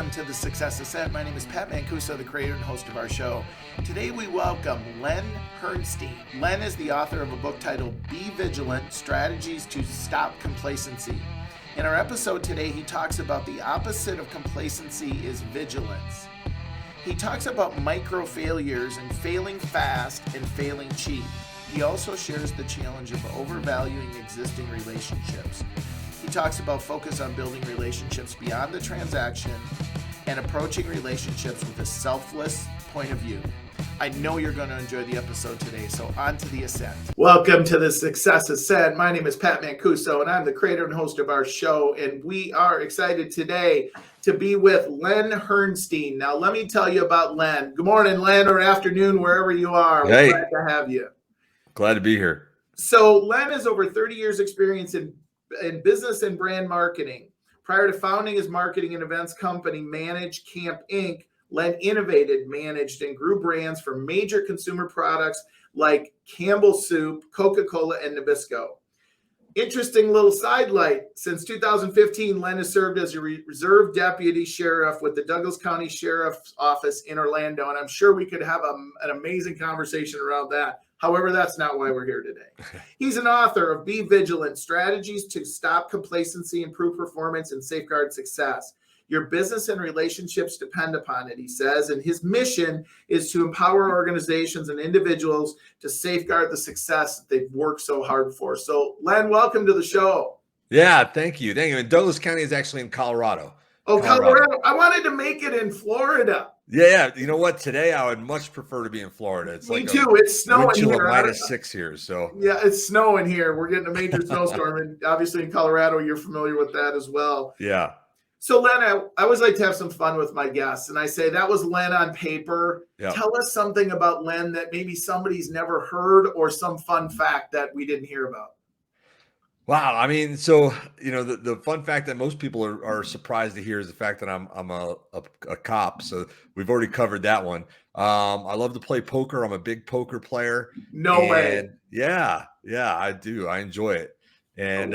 welcome to the Success Is Said. My name is Pat Mancuso, the creator and host of our show. Today we welcome Len Herstein. Len is the author of a book titled Be Vigilant, Strategies to Stop Complacency. In our episode today, he talks about the opposite of complacency is vigilance. He talks about micro failures and failing fast and failing cheap. He also shares the challenge of overvaluing existing relationships. He talks about focus on building relationships beyond the transaction and approaching relationships with a selfless point of view. I know you're going to enjoy the episode today, so on to the ascent. Welcome to the Success Is Said. My name is Pat Mancuso, and I'm the creator and host of our show, and we are excited today to be with Len Herstein. Now, let me tell you about Len. Good morning, Len, or afternoon, wherever you are. Hey. We're glad to have you. Glad to be here. So Len has over 30 years experience in business and brand marketing. Prior to founding his marketing and events company, ManageCamp Inc., Len innovated, managed, and grew brands for major consumer products like Campbell Soup, Coca-Cola, and Nabisco. Interesting little sidelight. Since 2015, Len has served as a reserve deputy sheriff with the Douglas County Sheriff's Office in Orlando, and I'm sure we could have an amazing conversation around that. However, that's not why we're here today. He's an author of Be Vigilant, Strategies to Stop Complacency, Improve Performance, and Safeguard Success. Your business and relationships depend upon it, he says, and his mission is to empower organizations and individuals to safeguard the success that they've worked so hard for. So, Len, welcome to the show. Yeah, thank you. Thank you. And Douglas County is actually in Colorado. Oh, Colorado. I wanted to make it in Florida. Yeah. You know what? Today, I would much prefer to be in Florida. It's Me too. It's snowing here. -6 here. So yeah, it's snowing here. We're getting a major snowstorm. And obviously in Colorado, you're familiar with that as well. Yeah. So Len, I always like to have some fun with my guests. And I say, that was Len on paper. Yep. Tell us something about Len that maybe somebody's never heard or some fun fact that we didn't hear about. Wow. I mean, so, you know, the fun fact that most people are surprised to hear is the fact that I'm a cop. So we've already covered that one. I love to play poker. I'm a big poker player. No way. Yeah, I do. I enjoy it. And,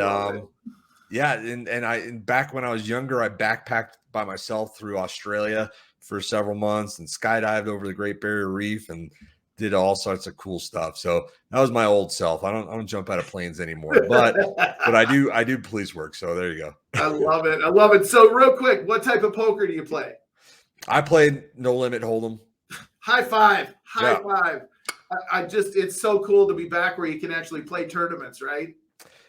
yeah. And back when I was younger, I backpacked by myself through Australia for several months and skydived over the Great Barrier Reef and did all sorts of cool stuff. So that was my old self. I don't jump out of planes anymore, but I do police work. So there you go. I love it. I love it. So real quick, what type of poker do you play? I played No Limit Hold'em. High five. High five. It's so cool to be back where you can actually play tournaments, right?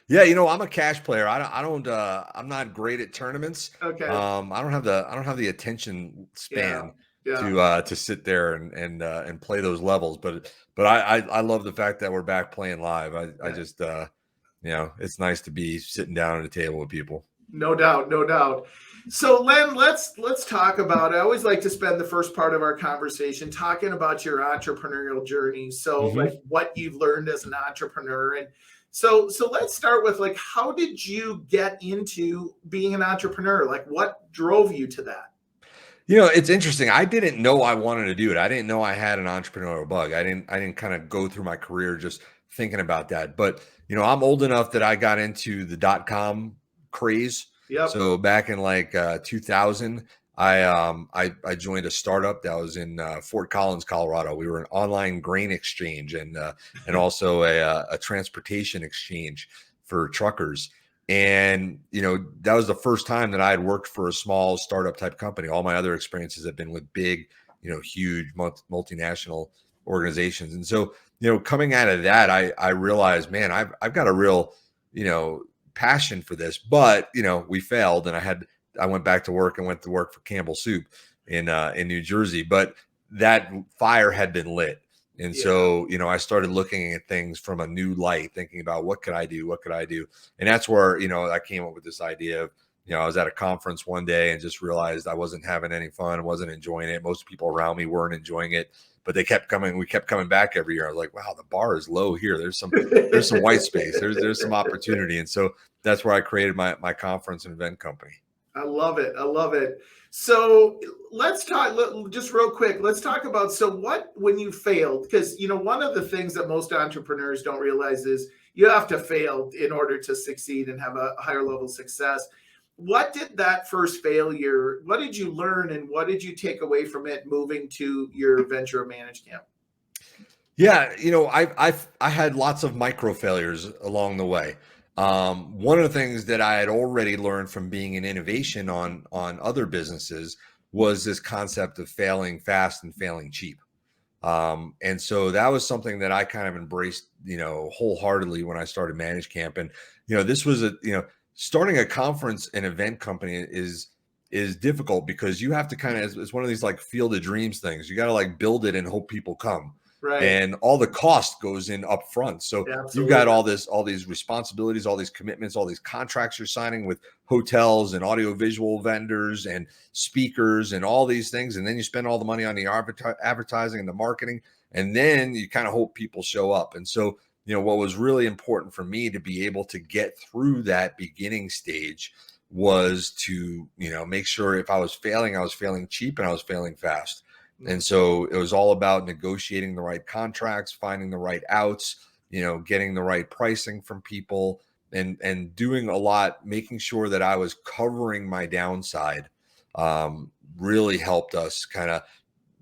Yeah, you know, I'm a cash player. I'm not great at tournaments. Okay. I don't have the attention span to sit there and play those levels. But I love the fact that we're back playing live. I just you know, it's nice to be sitting down at a table with people. No doubt, no doubt. So Len, let's talk about, I always like to spend the first part of our conversation talking about your entrepreneurial journey. So like what you've learned as an entrepreneur. And so let's start with like, how did you get into being an entrepreneur? Like what drove you to that? You know, it's interesting. I didn't know I wanted to do it. I didn't know I had an entrepreneurial bug. I didn't kind of go through my career just thinking about that. But, you know, I'm old enough that I got into the .com craze. Yep. So back in like 2000, I joined a startup that was in Fort Collins, Colorado. We were an online grain exchange and also a transportation exchange for truckers. And, you know, that was the first time that I had worked for a small startup type company. All my other experiences have been with big, you know, huge multinational organizations. And so, you know, coming out of that, I realized, man, I've got a real, you know, passion for this, but, you know, we failed and I went back to work and went to work for Campbell Soup in New Jersey, but that fire had been lit. And so, you know, I started looking at things from a new light, thinking about what could I do? What could I do? And that's where, you know, I came up with this idea of, you know, I was at a conference one day and just realized I wasn't having any fun. I wasn't enjoying it. Most people around me weren't enjoying it, but they kept coming. We kept coming back every year. I was like, wow, the bar is low here. There's some white space. There's some opportunity. And so that's where I created my conference and event company. I love it. I love it. So let's talk just real quick. Let's talk about, when you failed, because, you know, one of the things that most entrepreneurs don't realize is you have to fail in order to succeed and have a higher level of success. what did that first failure, what did you learn and what did you take away from it moving to your venture of ManageCamp? Yeah, I had lots of micro failures along the way. One of the things that I had already learned from being in innovation on other businesses was this concept of failing fast and failing cheap. And so that was something that I kind of embraced, wholeheartedly when I started ManageCamp. And this was starting a conference and event company is difficult because you have to kind of, it's one of these like field of dreams things. You got to like build it and hope people come. Right. And all the cost goes in up front. So you've got Absolutely. all these responsibilities, all these commitments, all these contracts you're signing with hotels and audiovisual vendors and speakers and all these things. And then you spend all the money on the advertising and the marketing. And then you kind of hope people show up. And so, what was really important for me to be able to get through that beginning stage was to, make sure if I was failing cheap and I was failing fast. And so it was all about negotiating the right contracts, finding the right outs, getting the right pricing from people and doing a lot, making sure that I was covering my downside, really helped us kind of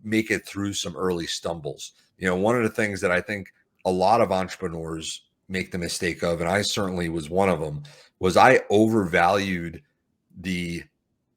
make it through some early stumbles. One of the things that I think a lot of entrepreneurs make the mistake of, and I certainly was one of them, was I overvalued the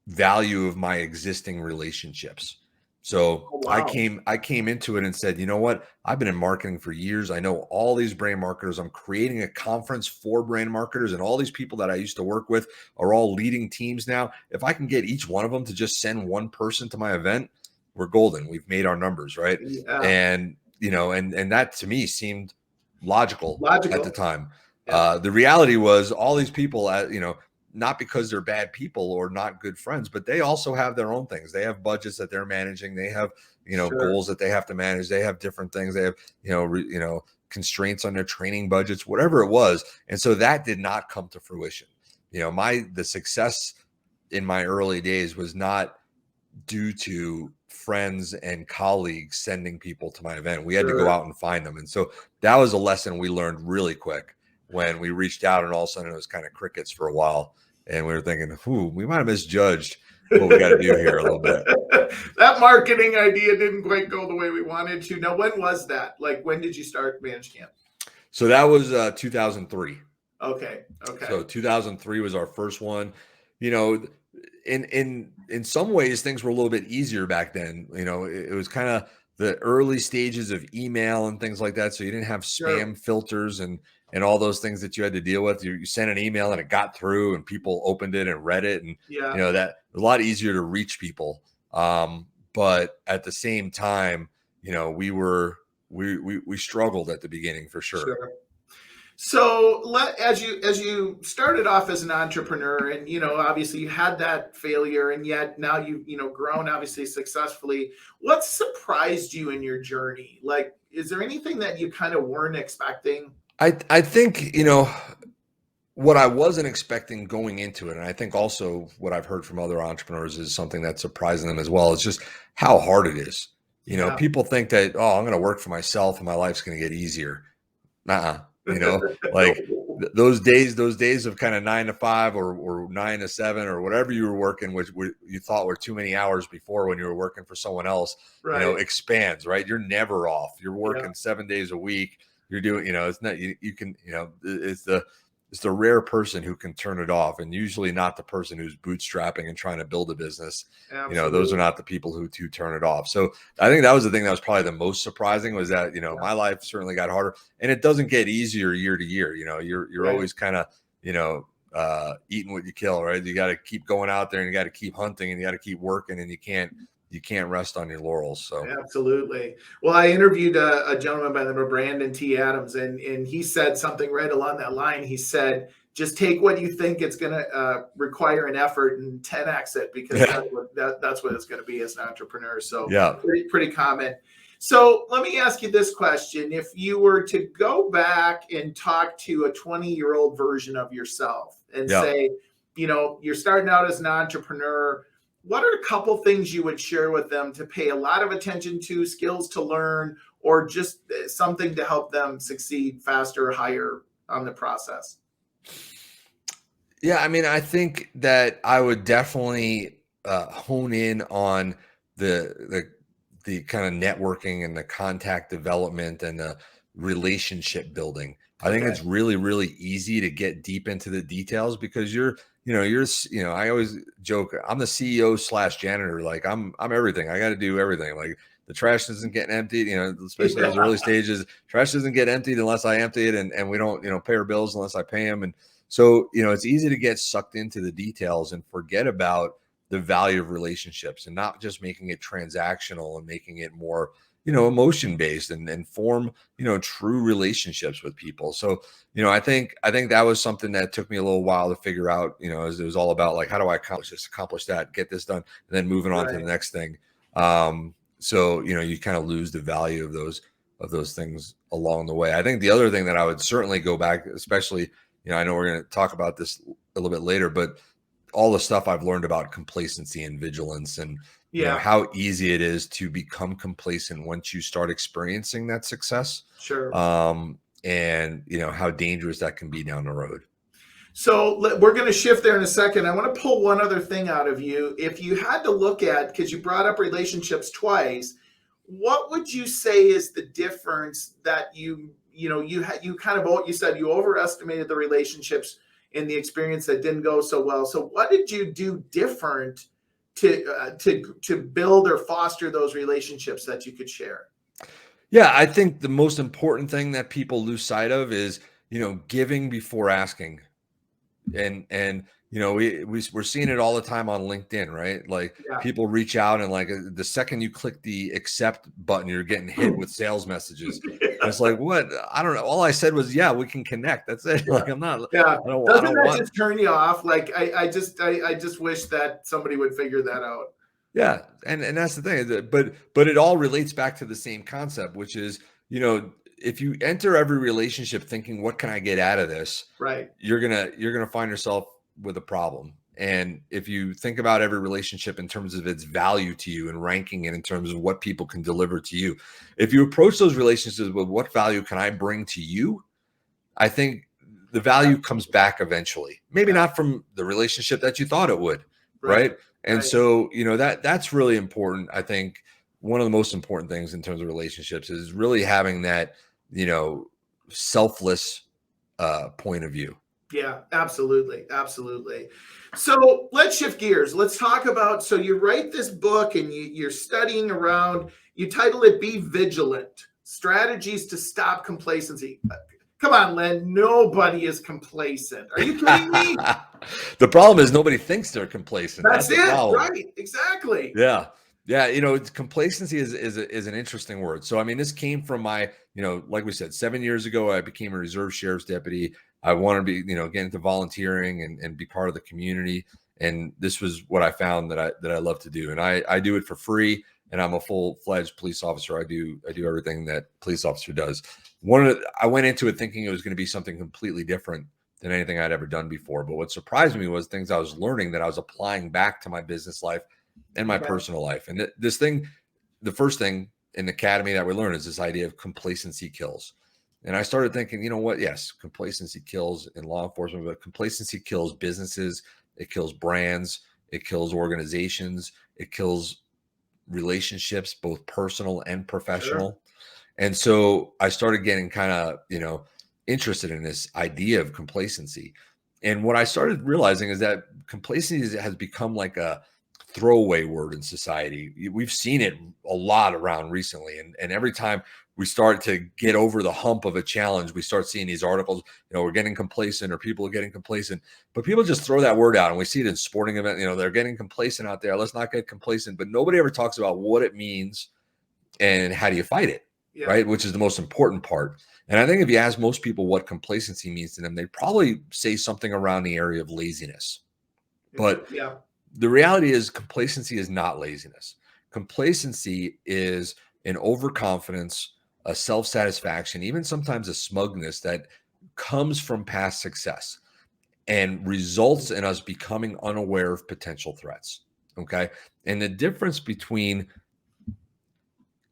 value of my existing relationships. So Oh, I wow. came into it and said, you know what? I've been in marketing for years. I know all these brand marketers. I'm creating a conference for brand marketers, and all these people that I used to work with are all leading teams now. If I can get each one of them to just send one person to my event, we're golden. We've made our numbers, right? Yeah. And and that to me seemed logical at the Logical. time. Yeah. The reality was all these people, not because they're bad people or not good friends, but they also have their own things. They have budgets that they're managing. They have, Sure. goals that they have to manage. They have different things. They have, constraints on their training budgets, whatever it was. And so that did not come to fruition. The success in my early days was not due to friends and colleagues sending people to my event. We had to go Sure. out and find them. And so that was a lesson we learned really quick when we reached out, and all of a sudden it was kind of crickets for a while. And we were thinking, we might have misjudged what we got to do here a little bit. That marketing idea didn't quite go the way we wanted to. Now, when was that? Like, when did you start ManageCamp? So that was 2003. Okay. So 2003 was our first one. In some ways things were a little bit easier back then. It was kind of the early stages of email and things like that. So you didn't have Sure. spam filters and all those things that you had to deal with. You sent an email and it got through and people opened it and read it. And, Yeah. that was a lot easier to reach people. But at the same time, we struggled at the beginning for sure. Sure. So as you started off as an entrepreneur, and obviously you had that failure, and yet now you've grown obviously successfully. What surprised you in your journey? Like, is there anything that you kind of weren't expecting? I think, what I wasn't expecting going into it, and I think also what I've heard from other entrepreneurs is something that's surprising them as well, is just how hard it is. Yeah. People think that, I'm going to work for myself and my life's going to get easier. Like those days of kind of 9 to 5 or 9 to 7 or whatever you were working, which you thought were too many hours before when you were working for someone else, Right. expands, right? You're never off. You're working Yeah. 7 days a week. You're doing, it's not, you can, it's the rare person who can turn it off, and usually not the person who's bootstrapping and trying to build a business. Absolutely. Those are not the people who turn it off. So I think that was the thing that was probably the most surprising, was that, my life certainly got harder, and it doesn't get easier year to year. You're Right. always kind of, eating what you kill, right? You got to keep going out there and you got to keep hunting and you got to keep working, and you can't rest on your laurels. So Absolutely. Well, I interviewed a gentleman by the name of Brandon T. Adams, and he said something right along that line. He said, just take what you think it's going to require an effort and 10x it, because that's what it's going to be as an entrepreneur. So yeah, pretty common. So let me ask you this question. If you were to go back and talk to a 20-year-old version of yourself and say, you're starting out as an entrepreneur, what are a couple things you would share with them to pay a lot of attention to, skills to learn, or just something to help them succeed faster, higher on the process? Yeah, I mean, I think that I would definitely hone in on the the the kind of networking and the contact development and the relationship building. I think Okay. it's really, really easy to get deep into the details because I always joke, I'm the CEO slash janitor. Like I'm everything. I got to do everything. Like the trash isn't getting emptied, especially those Yeah. early stages. Trash doesn't get emptied unless I empty it, and we don't, pay our bills unless I pay them. And so, it's easy to get sucked into the details and forget about the value of relationships and not just making it transactional and making it more, emotion based and form, true relationships with people. So, I think that was something that took me a little while to figure out, as it was all about like, how do I accomplish that, get this done, and then moving on to the Right. next thing. So, you kind of lose the value of those things along the way. I think the other thing that I would certainly go back, especially, I know we're going to talk about this a little bit later, but all the stuff I've learned about complacency and vigilance and, Yeah. how easy it is to become complacent once you start experiencing that success. Sure. And, how dangerous that can be down the road. So we're going to shift there in a second. I want to pull one other thing out of you. If you had to look at, because you brought up relationships twice, what would you say is the difference that you said you overestimated the relationships in the experience that didn't go so well. So what did you do different to build or foster those relationships that you could share? Yeah, I think the most important thing that people lose sight of is, giving before asking. And we're seeing it all the time on LinkedIn, right? Like Yeah. people reach out and like the second you click the accept button, you're getting hit with sales messages. And it's like, what? I don't know. All I said was, yeah, we can connect. That's it. Like I'm not. Yeah. I Doesn't don't that want. just turn you off? Like I just wish that somebody would figure that out. Yeah, and that's the thing. But it all relates back to the same concept, which is, if you enter every relationship thinking, what can I get out of this? Right. You're gonna find yourself with a problem. And if you think about every relationship in terms of its value to you and ranking it in terms of what people can deliver to you, if you approach those relationships with what value can I bring to you, I think the value comes back eventually. Maybe Yeah. not from the relationship that you thought it would, Right. right? And Right. so, that's really important. I think one of the most important things in terms of relationships is really having that, selfless point of view. Yeah, absolutely. Absolutely. So let's shift gears. Let's talk about, so you write this book and you're studying around, you title it Be Vigilant, Strategies to Stop Complacency. Come on, Len. Nobody is complacent. Are you kidding me? The problem is nobody thinks they're complacent. That's That's the it. problem. Right. Exactly. Yeah. Yeah. Complacency is an interesting word. So, I mean, this came from my, like we said, 7 years ago, I became a reserve sheriff's deputy. I wanted to be, get into volunteering and be part of the community. And this was what I found that I love to do. And I do it for free. And I'm a full-fledged police officer. I do everything that police officer does. I went into it thinking it was going to be something completely different than anything I'd ever done before. But what surprised me was things I was learning that I was applying back to my business life and my Right. personal life. And the first thing in the academy that we learn is this idea of complacency kills. And I started thinking, you know what? Yes, complacency kills in law enforcement, but complacency kills businesses. It kills brands. It kills organizations. It kills relationships, both personal and Sure. professional. And so I started getting kind of, interested in this idea of complacency. And what I started realizing is that complacency has become like a throwaway word in society. We've seen it a lot around recently. And every time we start to get over the hump of a challenge, we start seeing these articles, we're getting complacent or people are getting complacent. But people just throw that word out. And we see it in sporting events, they're getting complacent out there. Let's not get complacent. But nobody ever talks about what it means and how do you fight it, Yeah. right? Which is the most important part. And I think if you ask most people what complacency means to them, they probably say something around the area of laziness. But Yeah. the reality is complacency is not laziness. Complacency is an overconfidence, a self-satisfaction, even sometimes a smugness that comes from past success and results in us becoming unaware of potential threats. Okay. And the difference between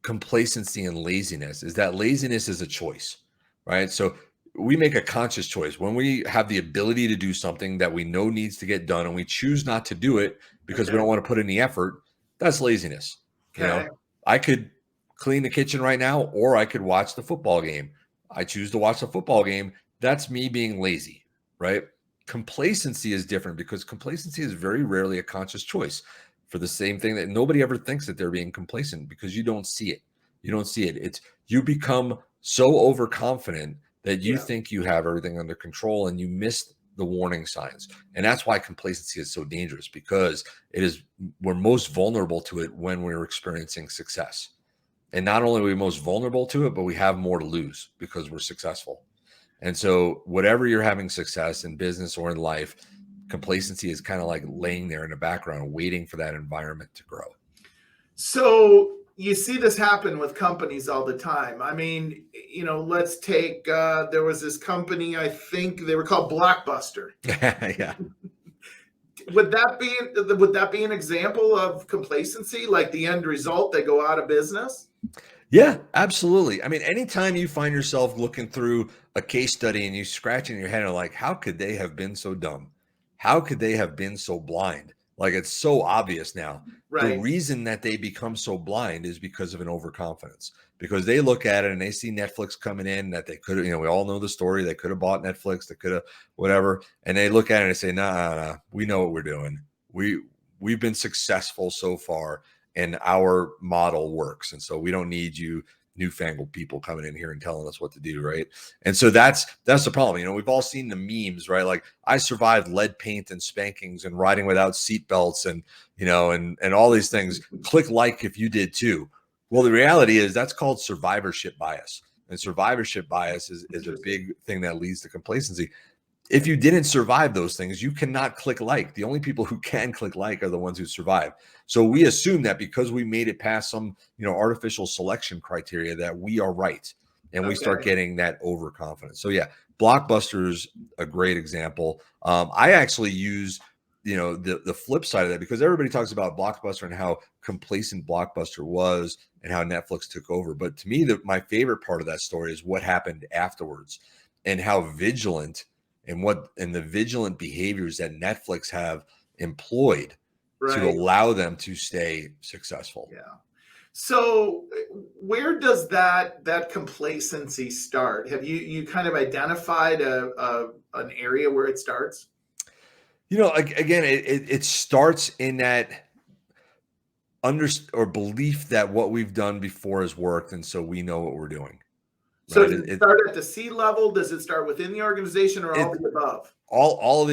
complacency and laziness is that laziness is a choice, right? So we make a conscious choice when we have the ability to do something that we know needs to get done and we choose not to do it because we don't want to put in the effort. That's laziness. Okay. I could clean the kitchen right now, or I could watch the football game. I choose to watch the football game. That's me being lazy, right? Complacency is different because complacency is very rarely a conscious choice for the same thing that nobody ever thinks that they're being complacent because you don't see it. You don't see it. It's you become so overconfident that you think you have everything under control and you miss the warning signs. And that's why complacency is so dangerous, because we're most vulnerable to it when we're experiencing success. And not only are we most vulnerable to it, but we have more to lose because we're successful. And so whatever you're having success in business or in life, complacency is kind of like laying there in the background, waiting for that environment to grow. So you see this happen with companies all the time. I mean, let's take, there was this company, I think they were called Blockbuster. Yeah. Would that be an example of complacency? Like the end result, they go out of business? Yeah, absolutely. I mean, anytime you find yourself looking through a case study and you scratching your head and like, how could they have been so dumb? How could they have been so blind? Like, it's so obvious now. Right. The reason that they become so blind is because of an overconfidence, because they look at it and they see Netflix coming in that they could have, we all know the story. They could have bought Netflix, they could have whatever. And they look at it and they say, nah, we know what we're doing. We've been successful so far and our model works. And so we don't need you newfangled people coming in here and telling us what to do, right? And so that's the problem. We've all seen the memes, right? Like, I survived lead paint and spankings and riding without seatbelts and and all these things. Click like if you did too. Well, the reality is that's called survivorship bias. And survivorship bias is a big thing that leads to complacency. If you didn't survive those things, you cannot click like. The only people who can click like are the ones who survive. So we assume that because we made it past some, artificial selection criteria, that we are right. And we start getting that overconfidence. So yeah, Blockbuster's a great example. I actually use, the flip side of that, because everybody talks about Blockbuster and how complacent Blockbuster was and how Netflix took over. But to me, my favorite part of that story is what happened afterwards and how vigilant and the vigilant behaviors that Netflix have employed to allow them to stay successful. Yeah. So where does that complacency start? Have you kind of identified an area where it starts? Again, it starts in that belief that what we've done before has worked, and so we know what we're doing. So does it start at the C level? Does it start within the organization, or all the above? All of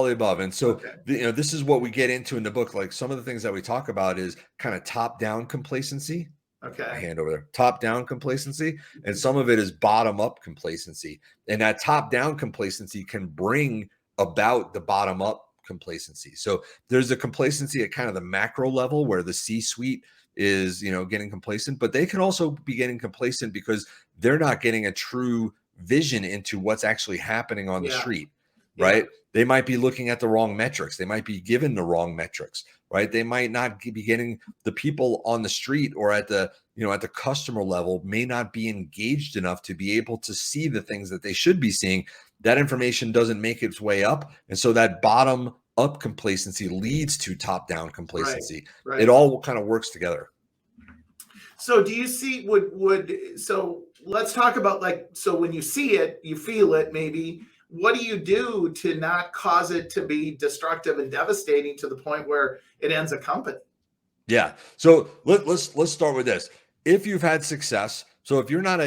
the above. And so, this is what we get into in the book. Like, some of the things that we talk about is kind of top-down complacency. Okay. My hand over there. Top-down complacency. And some of it is bottom-up complacency. And that top-down complacency can bring about the bottom-up complacency. So there's a complacency at kind of the macro level where the C-suite is, getting complacent, but they can also be getting complacent because they're not getting a true vision into what's actually happening on the street, right? They might be looking at the wrong metrics. They might be given the wrong metrics, right? They might not be getting the people on the street or at the, at the customer level may not be engaged enough to be able to see the things that they should be seeing. That information doesn't make its way up. And so that bottom up complacency leads to top down complacency. Right. It all kind of works together. So do you see so let's talk about, so when you see it, you feel it maybe, what do you do to not cause it to be destructive and devastating to the point where it ends a company? Yeah. So let's start with this. If you've had success, so if you're not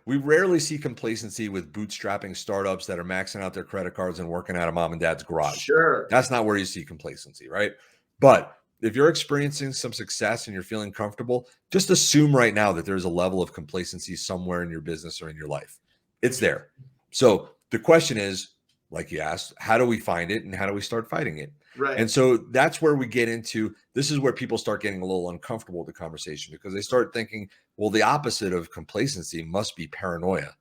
we rarely see complacency with bootstrapping startups that are maxing out their credit cards and working out of mom and dad's garage. Sure. That's not where you see complacency, right? But if you're experiencing some success and you're feeling comfortable, just assume right now that there's a level of complacency somewhere in your business or in your life. It's there. So the question is, like you asked, how do we find it and how do we start fighting it? Right. And so that's where we get into, this is where people start getting a little uncomfortable with the conversation, because they start thinking, well, the opposite of complacency must be paranoia.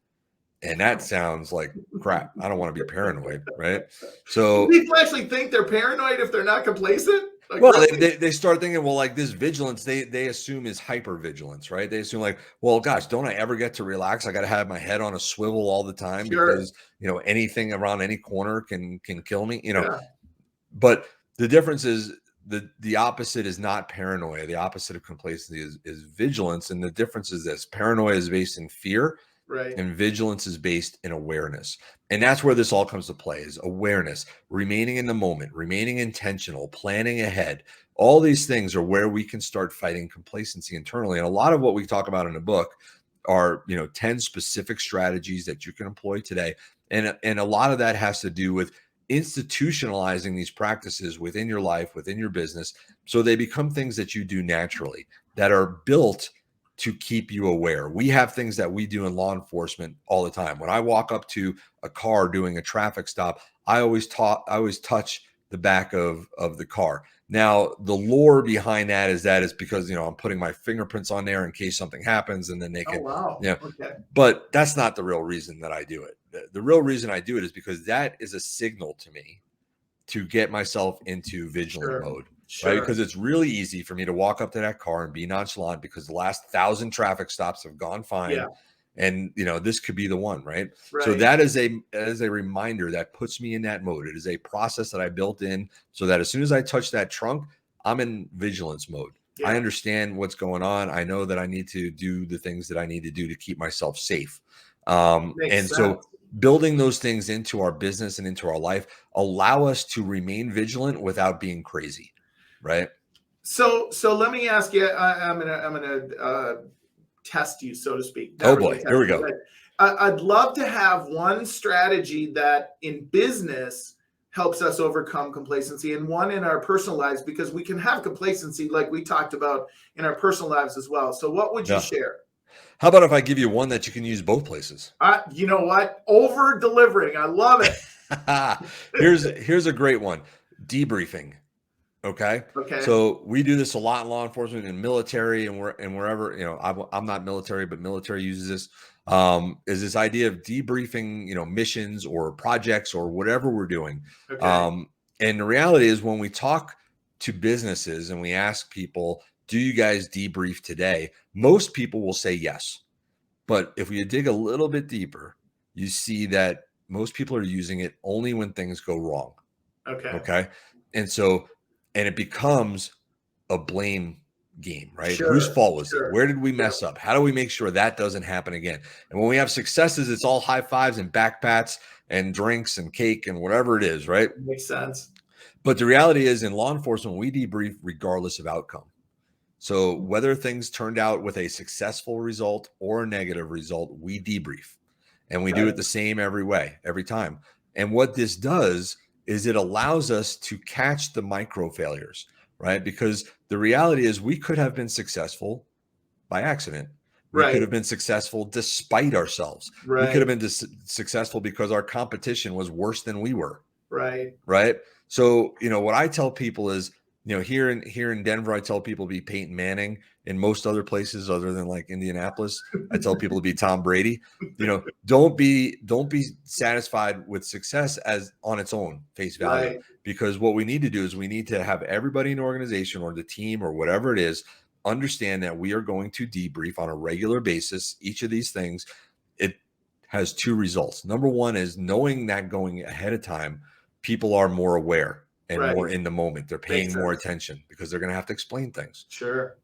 And that sounds like crap. I don't want to be paranoid, right? So people actually think they're paranoid if they're not complacent? Like, Well, really? they start thinking, well, like this vigilance, they assume is hyper vigilance, right? They assume like, well, gosh, don't I ever get to relax? I got to have my head on a swivel all the time Sure. because anything around any corner can kill me. Yeah. But the difference is the opposite is not paranoia. The opposite of complacency is vigilance, and the difference is this: paranoia is based in fear, Right. and vigilance is based in awareness. And that's where this all comes to play: is awareness, remaining in the moment, remaining intentional, planning ahead. All these things are where we can start fighting complacency internally. And a lot of what we talk about in the book are 10 specific strategies that you can employ today. And a lot of that has to do with institutionalizing these practices within your life, within your business, so they become things that you do naturally, that are built to keep you aware. We have things that we do in law enforcement all the time. When I walk up to a car doing a traffic stop, I always touch the back of the car. Now, the lore behind that is because I'm putting my fingerprints on there in case something happens, and then they Oh, can, wow. Okay. but that's not the real reason that I do it. The real reason I do it is because that is a signal to me to get myself into vigilant Sure. mode, right? Sure. Because it's really easy for me to walk up to that car and be nonchalant because the last 1,000 traffic stops have gone fine. Yeah. And this could be the one, right? So Right. that is a reminder that puts me in that mode. It is a process that I built in so that as soon as I touch that trunk, I'm in vigilance mode. I Yeah. understand what's going on. I know that I need to do the things that I need to do to keep myself safe. Makes And so sense. building those things into our business and into our life allow us to remain vigilant without being crazy, right? So let me ask you. I'm gonna test you, so to speak. Oh Not really boy, here test we you, go. but I'd love to have one strategy that in business helps us overcome complacency, and one in our personal lives, because we can have complacency, like we talked about, in our personal lives as well. So, what would you Yeah. share? How about if I give you one that you can use both places? You know what? Over delivering. I love it. Here's a great one. Debriefing. Okay. Okay. So we do this a lot in law enforcement and military and wherever, I'm not military, but military uses this, is this idea of debriefing, missions or projects or whatever we're doing. Okay. Um, and the reality is when we talk to businesses and we ask people, do you guys debrief today? Most people will say yes. But if you dig a little bit deeper, you see that most people are using it only when things go wrong. Okay. Okay. And so, and it becomes a blame game, right? Whose Sure. fault was it? Sure. Where did we Yep. mess up? How do we make sure that doesn't happen again? And when we have successes, it's all high fives and back pats and drinks and cake and whatever it is, right? Makes sense. But the reality is in law enforcement, we debrief regardless of outcome. So whether things turned out with a successful result or a negative result, we debrief. And we do Right. it the same every time. And what this does is it allows us to catch the micro failures, right? Because the reality is we could have been successful by accident. We could Right. have been successful despite ourselves. We could Right. have been successful because our competition was worse than we were, Right. right? So, what I tell people is, here in Denver, I tell people to be Peyton Manning. In most other places other than like Indianapolis, I tell people to be Tom Brady. Don't be satisfied with success as on its own face value, Right. because what we need to do is we need to have everybody in the organization or the team or whatever it is understand that we are going to debrief on a regular basis. Each of these things, it has two results. Number one is knowing that going ahead of time, people are more aware and Right. more in the moment. They're paying Makes more sense. attention because they're going to have to explain things. Sure.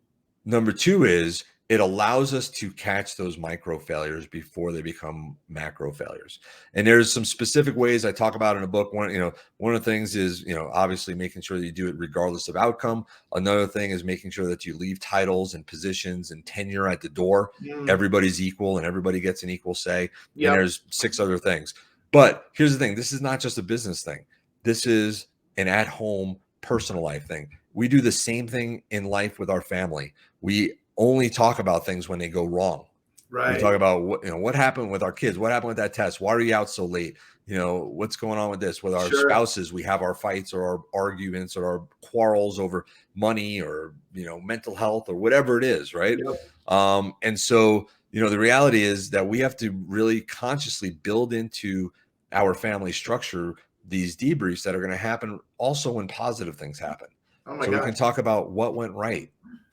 Number two is it allows us to catch those micro failures before they become macro failures. And there's some specific ways I talk about in a book. One of the things is, obviously making sure that you do it regardless of outcome. Another thing is making sure that you leave titles and positions and tenure at the door. Mm. Everybody's equal and everybody gets an equal say. And Yep. there's 6 other things. But here's the thing. This is not just a business thing. This is an at-home personal life thing. We do the same thing in life with our family. We only talk about things when they go wrong. Right. We talk about what happened with our kids, what happened with that test, why are you out so late, what's going on with this. With our Sure. spouses, we have our fights or our arguments or our quarrels over money or mental health or whatever it is, right? Yep. And so the reality is that we have to really consciously build into our family structure these debriefs that are going to happen also when positive things happen. Oh my So we gosh. can talk about what went right.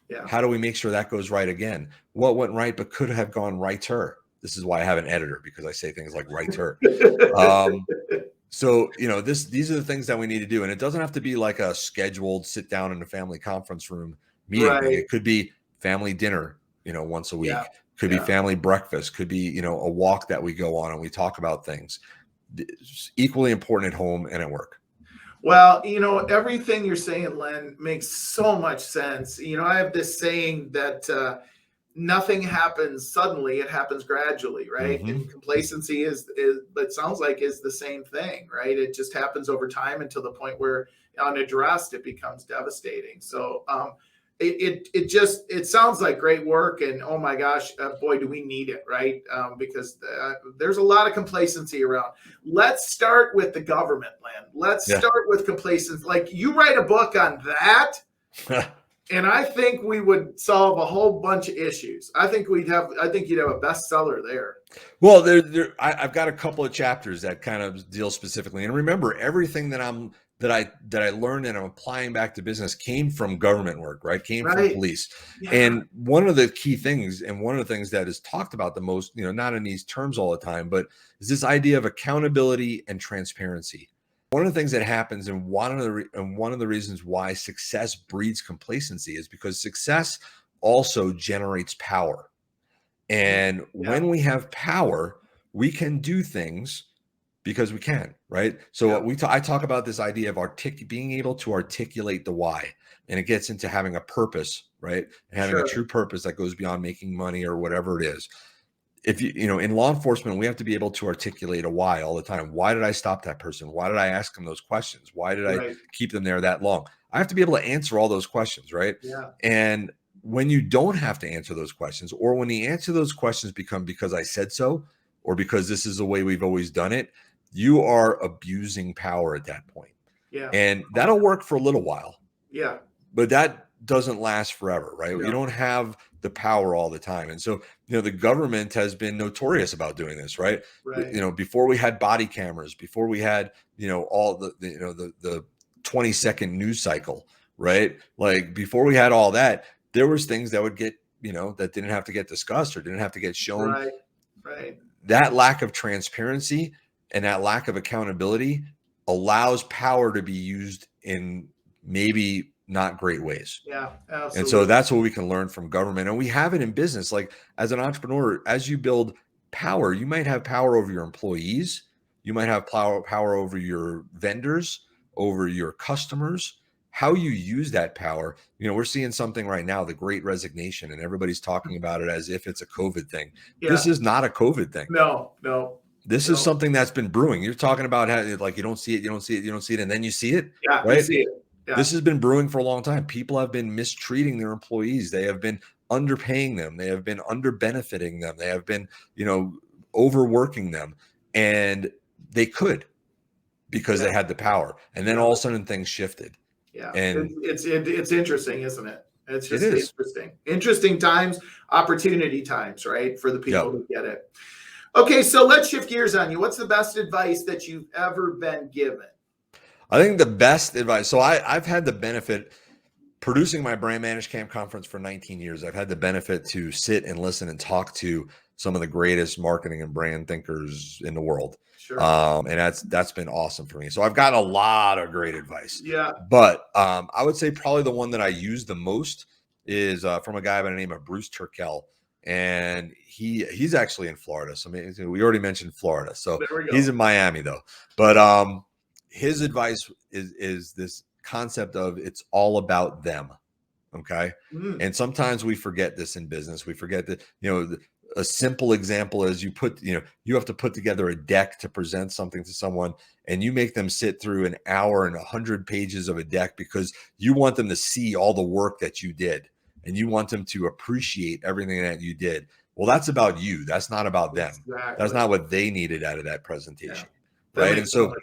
Yeah. How do we make sure that goes right again? What went right but could have gone righter? This is why I have an editor, because I say things like righter. So, these are the things that we need to do. And it doesn't have to be like a scheduled sit down in a family conference room meeting thing. Right. It could be family dinner, once a week. Yeah. Could be family breakfast. Could be, a walk that we go on and we talk about things. It's equally important at home and at work. Well, everything you're saying, Len, makes so much sense. I have this saying that nothing happens suddenly; it happens gradually, right? Mm-hmm. And complacency is, it sounds like, is the same thing, right? It just happens over time until the point where, unaddressed, it becomes devastating. So, it sounds like great work, and oh my gosh, boy, do we need it, right? Because there's a lot of complacency around. Let's start with the government, Len. Let's start with complacency. Like, you write a book on that, and I think we would solve a whole bunch of issues. I think you'd have a bestseller there. Well, I've got a couple of chapters that kind of deal specifically, and remember, everything that I learned and I'm applying back to business came from government work, right? Came from police. Yeah. And one of the key things, and one of the things that is talked about the most, not in these terms all the time, but is this idea of accountability and transparency. One of the things that happens, and one of the reasons why success breeds complacency, is because success also generates power. And when we have power, we can do things because we can, right? So I talk about this idea of being able to articulate the why, and it gets into having a purpose, right? And having a true purpose that goes beyond making money or whatever it is. If in law enforcement, we have to be able to articulate a why all the time. Why did I stop that person? Why did I ask them those questions? Why did I keep them there that long? I have to be able to answer all those questions, right? Yeah. And when you don't have to answer those questions, or when the answer to those questions become because I said so, or because this is the way we've always done it, you are abusing power at that point. Yeah. And that'll work for a little while. Yeah. But that doesn't last forever, right? Yeah. You don't have the power all the time. And so, the government has been notorious about doing this, right? Before we had body cameras, before we had, all the 20-second news cycle, right? Like, before we had all that, there was things that would get, that didn't have to get discussed or didn't have to get shown. Right. That lack of transparency and that lack of accountability allows power to be used in maybe not great ways. Yeah, absolutely. And so that's what we can learn from government. And we have it in business. Like, as an entrepreneur, as you build power, you might have power over your employees. You might have power over your vendors, over your customers. How you use that power. We're seeing something right now, the Great Resignation, and everybody's talking about it as if it's a COVID thing. Yeah. This is not a COVID thing. No. This is something that's been brewing. You're talking about how, like, you don't see it, and then you see it. Yeah, right? You see it. Yeah. This has been brewing for a long time. People have been mistreating their employees. They have been underpaying them. They have been under-benefiting them. They have been, overworking them. And they could, because they had the power. And then all of a sudden things shifted. Yeah. And it's interesting, isn't it? It's just interesting times, opportunity times, right? For the people who get it. Okay, so let's shift gears on you. What's the best advice that you've ever been given? I think the best advice. So I've had the benefit producing my Brand ManageCamp conference for 19 years. I've had the benefit to sit and listen and talk to some of the greatest marketing and brand thinkers in the world. Sure. And that's been awesome for me. So I've got a lot of great advice. Yeah. But I would say probably the one that I use the most is from a guy by the name of Bruce Turkel. And he's actually in Florida. So we already mentioned Florida. So he's in Miami though. But his advice is this concept of it's all about them. Okay. And sometimes we forget this in business. We forget that, a simple example is you have to put together a deck to present something to someone, and you make them sit through an hour and 100 pages of a deck because you want them to see all the work that you did. And you want them to appreciate everything that you did. Well, that's about you. That's not about them. Exactly. That's not what they needed out of that presentation. Yeah. Right. And so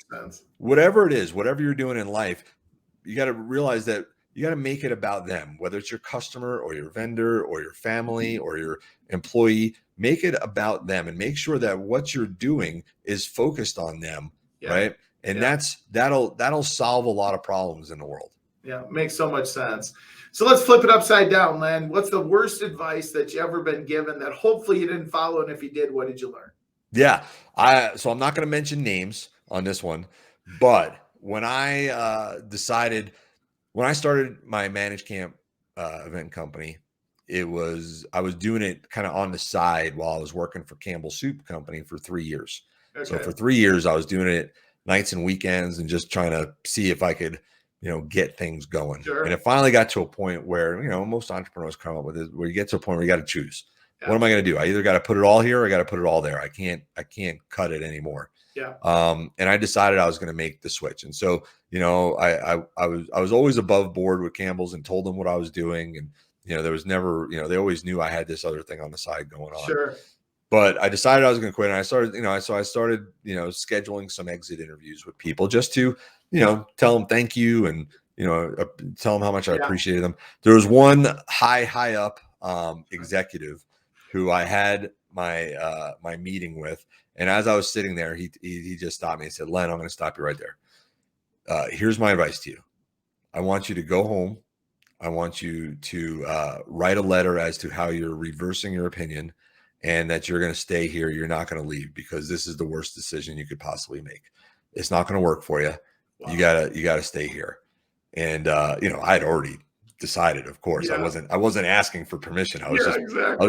whatever it is, whatever you're doing in life, you got to realize that you got to make it about them, whether it's your customer or your vendor or your family or your employee. Make it about them and make sure that what you're doing is focused on them. Right. And that'll solve a lot of problems in the world. Yeah, makes so much sense. So let's flip it upside down, Len. What's the worst advice that you ever been given that hopefully you didn't follow? And if you did, what did you learn? Yeah. So I'm not going to mention names on this one, but when I decided, when I started my ManageCamp event company, I was doing it kind of on the side while I was working for Campbell Soup Company for 3 years. Okay. So for 3 years, I was doing it nights and weekends and just trying to see if I could, get things going. Sure. And it finally got to a point where, most entrepreneurs come up with it, where you get to a point where you got to choose. Yeah. What am I going to do? I either got to put it all here or I got to put it all there. I can't cut it anymore. Yeah. And I decided I was going to make the switch. And so, I was always above board with Campbell's and told them what I was doing. And, there was never, they always knew I had this other thing on the side going on. Sure. But I decided I was going to quit. And I started, so I started, scheduling some exit interviews with people just to, tell them thank you and, tell them how much I appreciated them. There was one high up executive who I had my meeting with. And as I was sitting there, he just stopped me and said, "Len, I'm going to stop you right there. Here's my advice to you. I want you to go home. I want you to write a letter as to how you're reversing your opinion and that you're going to stay here. You're not going to leave because this is the worst decision you could possibly make. It's not going to work for you. Wow. You gotta stay here." And I'd already decided, of course. Yeah. I wasn't asking for permission. I was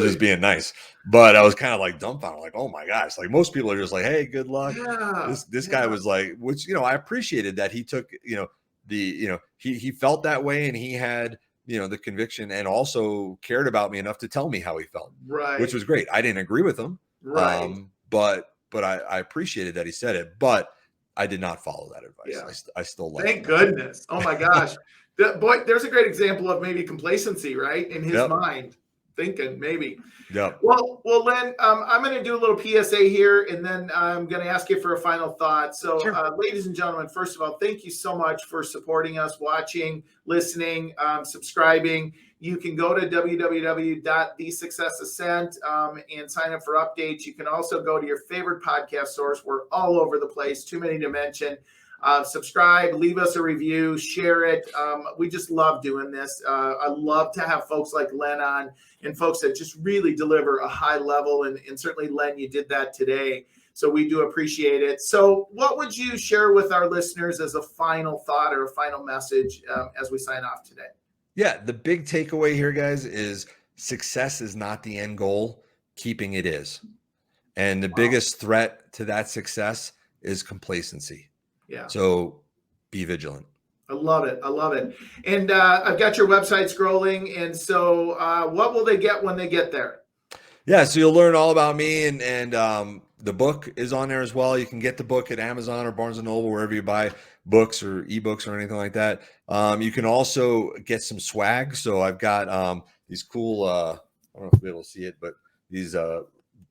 just being nice. But I was kind of like dumbfounded, like, oh my gosh. Like most people are just like, hey, good luck. Yeah. This guy was like, which, I appreciated that he took, he felt that way and he had, the conviction and also cared about me enough to tell me how he felt. Right. Which was great. I didn't agree with him. Right. But I appreciated that he said it, but I did not follow that advice. Yeah. I still like it. Thank goodness. Oh my gosh. Boy, there's a great example of maybe complacency, right? In his mind, thinking maybe. Yeah. Well, Len, I'm going to do a little PSA here, and then I'm going to ask you for a final thought. So, sure. Ladies and gentlemen, first of all, thank you so much for supporting us, watching, listening, subscribing. You can go to www.thesuccessascent and sign up for updates. You can also go to your favorite podcast source. We're all over the place, too many to mention. Subscribe, leave us a review, share it. We just love doing this. I love to have folks like Len on and folks that just really deliver a high level. And certainly, Len, you did that today. So we do appreciate it. So what would you share with our listeners as a final thought or a final message as we sign off today? Yeah, the big takeaway here, guys, is success is not the end goal. Keeping it is. And the biggest threat to that success is complacency. Yeah. So be vigilant. I love it. And I've got your website scrolling. And so what will they get when they get there? Yeah. So you'll learn all about me and the book is on there as well. You can get the book at Amazon or Barnes & Noble, wherever you buy books or ebooks or anything like that. You can also get some swag. So I've got these cool, I don't know if you'll be able to see it, but these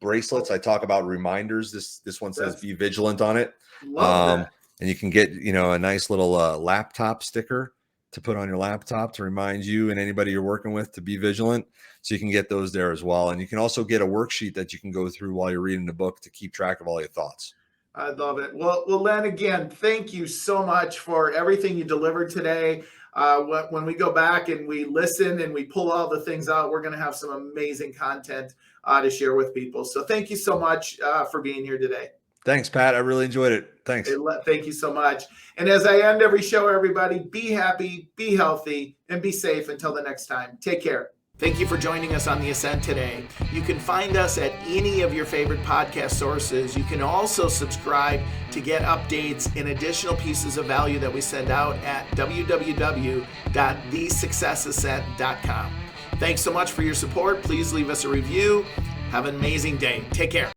bracelets. I talk about reminders. This one says Be Vigilant on it. Love that. And you can get, a nice little laptop sticker to put on your laptop to remind you and anybody you're working with to be vigilant. So you can get those there as well. And you can also get a worksheet that you can go through while you're reading the book to keep track of all your thoughts. I love it. Well, Len, again, thank you so much for everything you delivered today. When we go back and we listen and we pull all the things out, we're going to have some amazing content to share with people. So thank you so much for being here today. Thanks, Pat. I really enjoyed it. Thanks. Thank you so much. And as I end every show, everybody, be happy, be healthy, and be safe until the next time. Take care. Thank you for joining us on The Ascent today. You can find us at any of your favorite podcast sources. You can also subscribe to get updates and additional pieces of value that we send out at www.thesuccessascent.com. Thanks so much for your support. Please leave us a review. Have an amazing day. Take care.